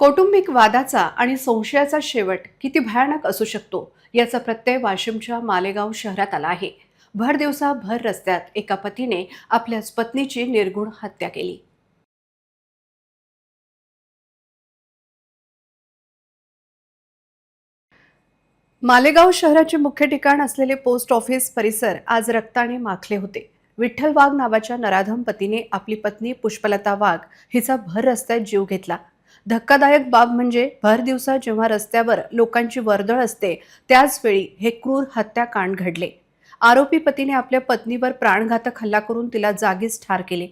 कौटुंबिक वादाचा आणि संशयाचा शेवट किती भयानक असू शकतो याचा प्रत्यय वाशिमच्या मालेगाव शहरात आला आहे। भर दिवसा भर रस्त्यात एका पतीने आपल्याच पत्नीची निर्घृण हत्या केली। मालेगाव शहराचे मुख्य ठिकाण असलेले पोस्ट ऑफिस परिसर आज रक्ताने माखले होते। विठ्ठल वाघ नावाच्या नराधम पतीने आपली पत्नी पुष्पलता वाघ हिचा भर रस्त्यात जीव घेतला। धक्कादायक बाब म्हणजे भर दिवसा जेव्हा रस्त्यावर लोकांची वर्दळ असते त्याच वेळी हे क्रूर हत्याकांड घडले। आरोपी पतीने आपल्या पत्नीवर प्राणघातक हल्ला करून तिला जागीच ठार केले।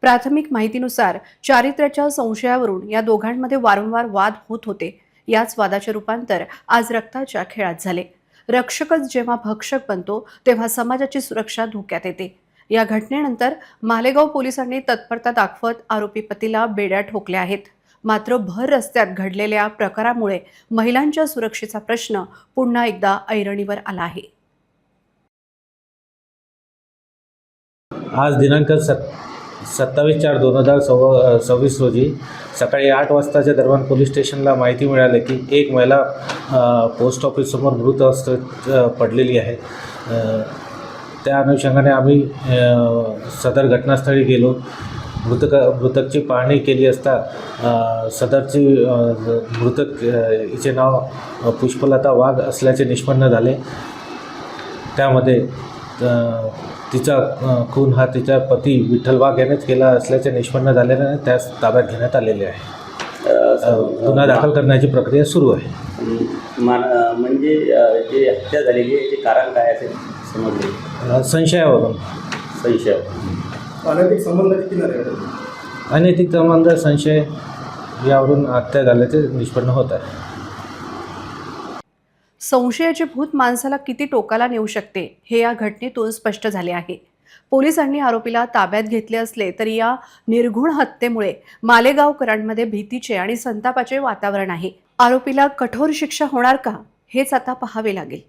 प्राथमिक माहितीनुसार चारित्र्याच्या संशयावरून या दोघांमध्ये वारंवार वाद होत होते। याच वादाचे रूपांतर आज रक्ताच्या खेळात झाले। रक्षकच जेव्हा भक्षक बनतो तेव्हा समाजाची सुरक्षा धोक्यात येते। या घटनेनंतर मालेगाव पोलिसांनी तत्परता दाखवत आरोपी पतीला बेड्या ठोकल्या आहेत। मात्र भर रस्त्यात घडलेल्या प्रकारामुळे महिलांच्या सुरक्षेचा प्रश्न पुन्हा एकदा ऐरणीवर आला आहे। आज दिनांक 27/4/2026 रोजी सकाळी 8 वाजताच्या दरम्यान पोलीस स्टेशनला माहिती मिळाली की एक महिला पोस्ट ऑफिससमोर मृत अवस्थेत पडलेली आहे। त्या अनुषंगाने आम्ही सदर घटनास्थळी गेलो। मृतकची पाहणी केली असता सदरची मृतक हिचे नाव पुष्पलता वाघ असल्याचे निष्पन्न झाले। त्यामध्ये तिचा खून हा तिचा पती विठ्ठल वाघ यानेच केला असल्याचे निष्पन्न झाल्याने त्यास ताब्यात घेण्यात आलेले आहे। गुन्हा दाखल करण्याची प्रक्रिया सुरू आहे। म्हणजे जे हत्या झालेली आहे ते कारण काय असेल समजले? संशयावरून अनैतिक संबंध किती अनैतिक संबंध संशय यावरून हत्या झाल्याचे निष्पन्न होत आहे। संशयाचे भूत माणसाला किती टोकाला नेऊ शकते हे या घटनेतून स्पष्ट झाले आहे। पोलिसांनी आरोपीला ताब्यात घेतले असले तरी या निर्घृण हत्येमुळे मालेगावकरांमध्ये भीतीचे आणि संतापाचे वातावरण आहे। आरोपीला कठोर शिक्षा होणार का हेच आता पाहावे लागेल।